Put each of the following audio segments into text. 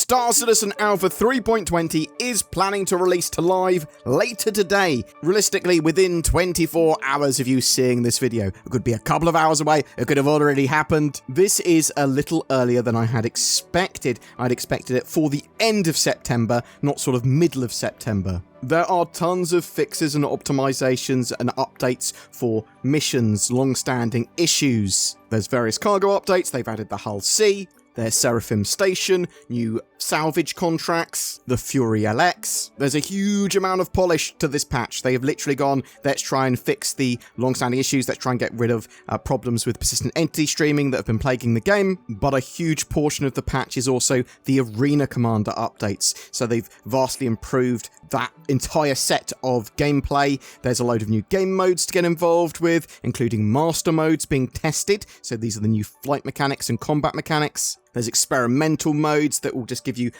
Star Citizen Alpha 3.20 is planning to release to live later today, realistically within 24 hours of you seeing this video. It could be a couple of hours away, it could have already happened. This is a little earlier than I had expected. I'd expected it for the end of September, not sort of middle of September. There are tons of fixes and optimizations and updates for missions, long-standing issues. There's various cargo updates, they've added the Hull C, there's Seraphim Station, new salvage contracts, the Fury LX. There's a huge amount of polish to this patch. They have literally gone, let's try and fix the long-standing issues, let's try and get rid of problems with persistent entity streaming that have been plaguing the game, but a huge portion of the patch is also the Arena Commander updates. So they've vastly improved that entire set of gameplay. There's a load of new game modes to get involved with, including master modes being tested. So these are the new flight mechanics and combat mechanics. There's experimental modes that will just give you,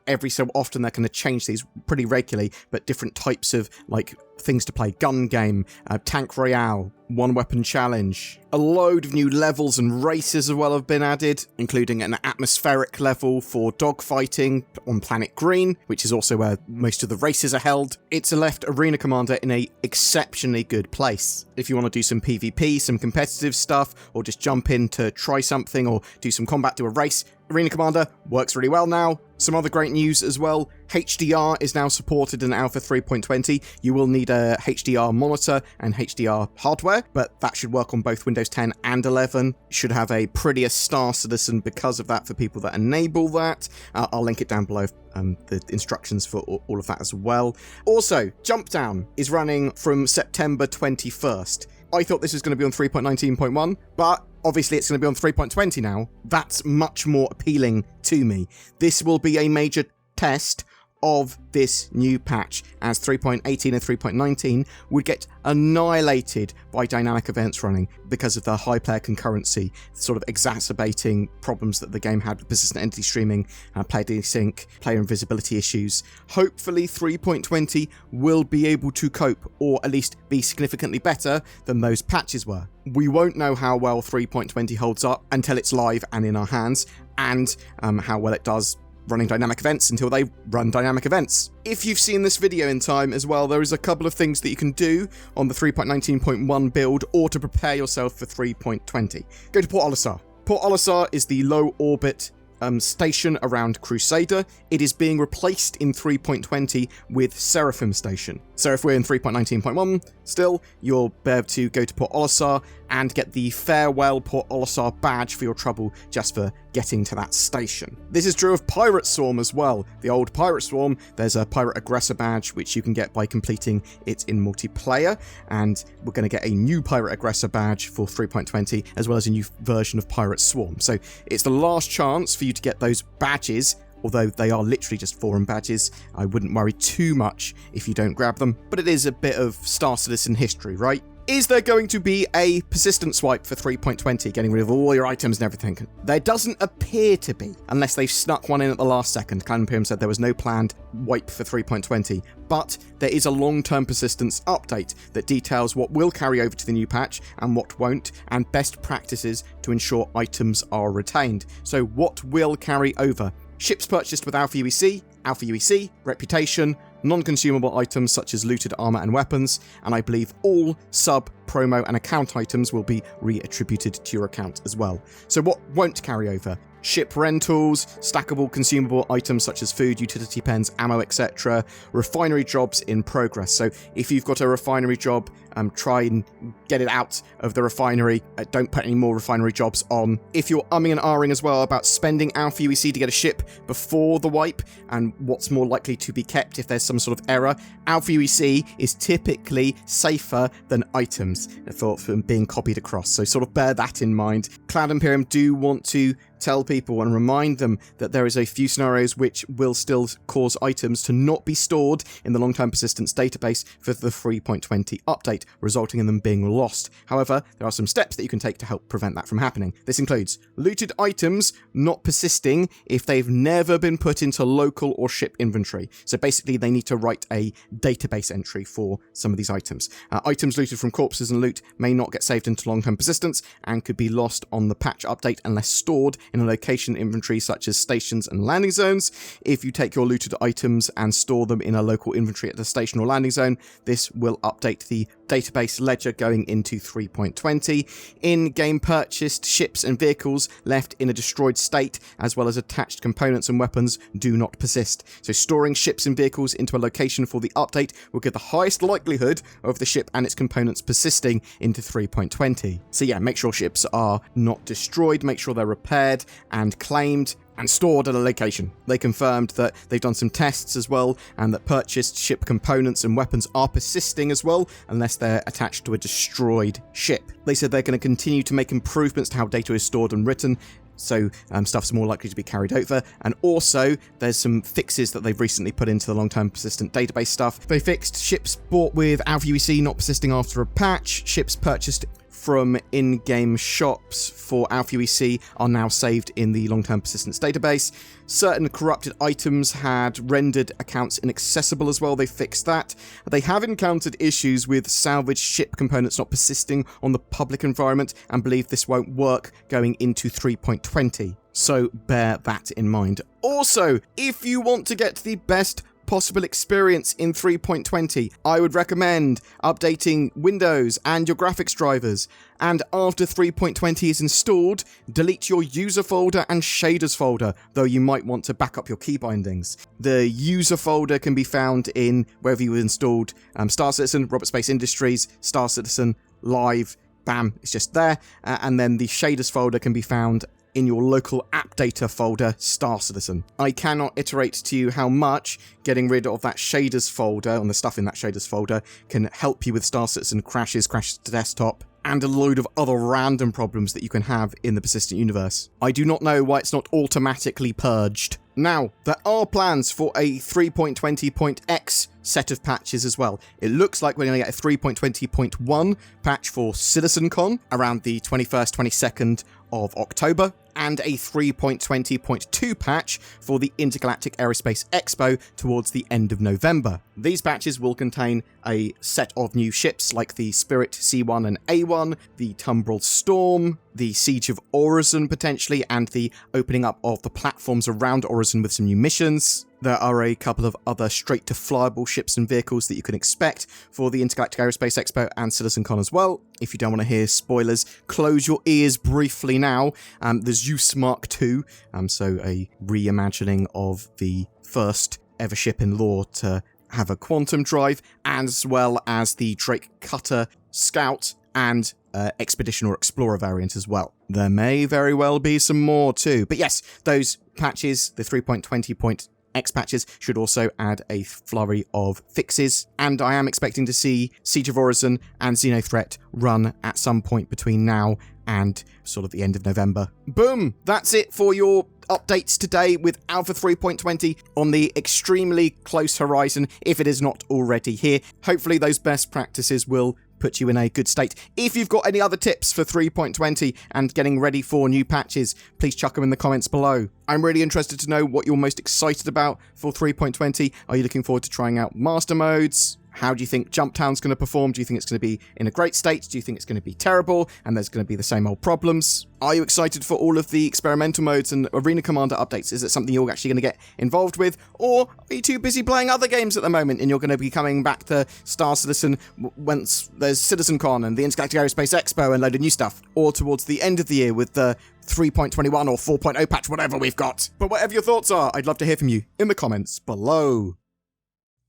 every so often they're going to change these pretty regularly, but different types of like things to play. Gun game, tank royale, one weapon challenge. A load of new levels and races as well have been added, including an atmospheric level for dogfighting on Planet Green, which is also where most of the races are held. It's left Arena Commander in a exceptionally good place. If you want to do some PvP, some competitive stuff, or just jump in to try something or do some combat, do a race, Arena Commander works really well now. Some other great news as well. HDR is now supported in Alpha 3.20. You will need a HDR monitor and HDR hardware, but that should work on both Windows 10 and 11. Should have a prettier Star Citizen because of that for people that enable that. I'll link it down below, the instructions for all of that as well. Also, Jump Down is running from September 21st. I thought this was going to be on 3.19.1, but obviously it's going to be on 3.20 now. That's much more appealing to me. This will be a major test of this new patch, as 3.18 and 3.19 would get annihilated by dynamic events running because of the high player concurrency, sort of exacerbating problems that the game had with persistent entity streaming, player desync, player invisibility issues. Hopefully 3.20 will be able to cope, or at least be significantly better than those patches were. We won't know how well 3.20 holds up until it's live and in our hands, and how well it does running dynamic events until they run dynamic events. If you've seen this video in time as well, there is a couple of things that you can do on the 3.19.1 build or to prepare yourself for 3.20. Go to Port Olisar. Port Olisar is the low orbit station around Crusader. It is being replaced in 3.20 with Seraphim Station. So if we're in 3.19.1 still, you'll be able to go to Port Olisar and get the Farewell Port Olisar badge for your trouble just for getting to that station. This is true of Pirate Swarm as well. The old Pirate Swarm, there's a Pirate Aggressor badge which you can get by completing it in multiplayer, and we're going to get a new Pirate Aggressor badge for 3.20 as well as a new version of Pirate Swarm. So it's the last chance for you to get those badges. Although they are literally just forum badges, I wouldn't worry too much if you don't grab them, but it is a bit of Star Citizen history, right? Is there going to be a persistent swipe for 3.20, getting rid of all your items and everything? There doesn't appear to be, unless they've snuck one in at the last second. Cloud Imperium said there was no planned wipe for 3.20, but there is a long-term persistence update that details what will carry over to the new patch and what won't, and best practices to ensure items are retained. So what will carry over? Ships purchased with Alpha UEC, reputation, non-consumable items such as looted armor and weapons, and I believe all sub, promo, and account items will be re-attributed to your account as well. So what won't carry over? Ship rentals, stackable consumable items such as food, utility pens, ammo, etc. Refinery jobs in progress. So if you've got a refinery job, try and get it out of the refinery. Don't put any more refinery jobs on. If you're umming and ahhing as well about spending Alpha UEC to get a ship before the wipe, and what's more likely to be kept if there's some sort of error, Alpha UEC is typically safer than items for being copied across. So sort of bear that in mind. Cloud Imperium do want to tell people and remind them that there is a few scenarios which will still cause items to not be stored in the long-term persistence database for the 3.20 update, resulting in them being lost. However, there are some steps that you can take to help prevent that from happening. This includes looted items not persisting if they've never been put into local or ship inventory. So basically they need to write a database entry for some of these items. Items looted from corpses and loot may not get saved into long-term persistence and could be lost on the patch update unless stored in a location inventory such as stations and landing zones. If you take your looted items and store them in a local inventory at a station or landing zone, this will update the database ledger going into 3.20. In-game purchased ships and vehicles left in a destroyed state, as well as attached components and weapons, do not persist. So storing ships and vehicles into a location for the update will give the highest likelihood of the ship and its components persisting into 3.20. So yeah, make sure ships are not destroyed, make sure they're repaired and claimed and stored at a location. They confirmed that they've done some tests as well, and that purchased ship components and weapons are persisting as well, unless they're attached to a destroyed ship. They said they're going to continue to make improvements to how data is stored and written, so stuff's more likely to be carried over. And also, there's some fixes that they've recently put into the long-term persistent database stuff. They fixed ships bought with Alpha UEC not persisting after a patch. Ships purchased from in-game shops for Alpha UEC are now saved in the long-term persistence database. Certain corrupted items had rendered accounts inaccessible as well. They fixed that. They have encountered issues with salvaged ship components not persisting on the public environment and believe this won't work going into 3.20. So bear that in mind. Also, if you want to get the best possible experience in 3.20, I would recommend updating Windows and your graphics drivers. And after 3.20 is installed, delete your user folder and shaders folder, though you might want to back up your key bindings. The user folder can be found in wherever you installed Star Citizen, Robert Space Industries, Star Citizen, Live, bam, it's just there. And then the shaders folder can be found in your local app data folder, Star Citizen. I cannot iterate to you how much getting rid of that shaders folder, and the stuff in that shaders folder, can help you with Star Citizen crashes to desktop, and a load of other random problems that you can have in the persistent universe. I do not know why it's not automatically purged. Now, there are plans for a 3.20.x set of patches as well. It looks like we're going to get a 3.20.1 patch for CitizenCon around the 21st, 22nd of October, and a 3.20.2 patch for the Intergalactic Aerospace Expo towards the end of November. These patches will contain a set of new ships like the Spirit C1 and A1, the Tumbril Storm, the Siege of Orison potentially, and the opening up of the platforms around Orison with some new missions. There are a couple of other straight-to-flyable ships and vehicles that you can expect for the Intergalactic Aerospace Expo and CitizenCon as well. If you don't want to hear spoilers, close your ears briefly now. The Zeus Mark II, so a reimagining of the first ever ship in lore to have a quantum drive, as well as the Drake Cutter Scout and Expedition or Explorer variant as well. There may very well be some more too. But yes, those patches, the 3.20.x patches, should also add a flurry of fixes. And I am expecting to see Siege of Orison and Xenothreat run at some point between now and sort of the end of November. Boom! That's it for your updates today with Alpha 3.20 on the extremely close horizon, if it is not already here. Hopefully those best practices will put you in a good state. If you've got any other tips for 3.20 and getting ready for new patches, please chuck them in the comments below. I'm really interested to know what you're most excited about for 3.20. Are you looking forward to trying out master modes? How do you think Jumptown's going to perform? Do you think it's going to be in a great state? Do you think it's going to be terrible and there's going to be the same old problems? Are you excited for all of the experimental modes and Arena Commander updates? Is it something you're actually going to get involved with? Or are you too busy playing other games at the moment and you're going to be coming back to Star Citizen once there's CitizenCon and the Intergalactic Aerospace Expo and a load of new stuff? Or towards the end of the year with the 3.21 or 4.0 patch, whatever we've got. But whatever your thoughts are, I'd love to hear from you in the comments below.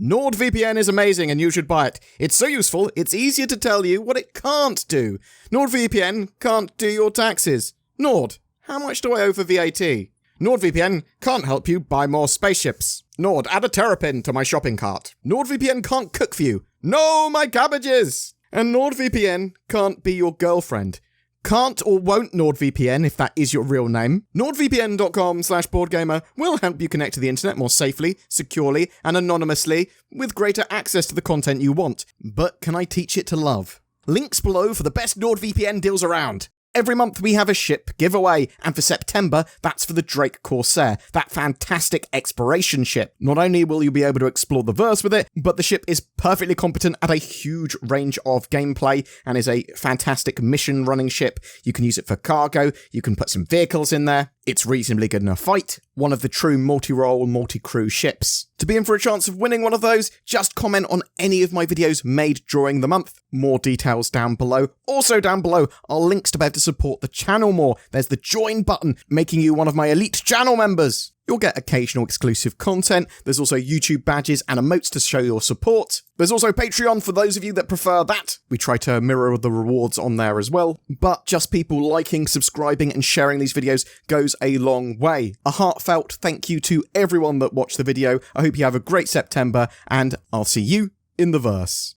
NordVPN is amazing and you should buy it. It's so useful, it's easier to tell you what it can't do. NordVPN can't do your taxes. Nord, how much do I owe for VAT? NordVPN can't help you buy more spaceships. Nord, add a terrapin to my shopping cart. NordVPN can't cook for you. No, my cabbages! And NordVPN can't be your girlfriend. Can't or won't NordVPN, if that is your real name. NordVPN.com/BoredGamer will help you connect to the internet more safely, securely, and anonymously, with greater access to the content you want. But can I teach it to love? Links below for the best NordVPN deals around. Every month we have a ship giveaway, and for September, that's for the Drake Corsair, that fantastic exploration ship. Not only will you be able to explore the verse with it, but the ship is perfectly competent at a huge range of gameplay and is a fantastic mission running ship. You can use it for cargo, you can put some vehicles in there. It's reasonably good in a fight, one of the true multi-role, multi-crew ships. To be in for a chance of winning one of those, just comment on any of my videos made during the month. More details down below. Also down below are links to be able to support the channel more. There's the join button, making you one of my elite channel members. You'll get occasional exclusive content. There's also YouTube badges and emotes to show your support. There's also Patreon for those of you that prefer that. We try to mirror the rewards on there as well. But just people liking, subscribing and sharing these videos goes a long way. A heartfelt thank you to everyone that watched the video. I hope you have a great September and I'll see you in the verse.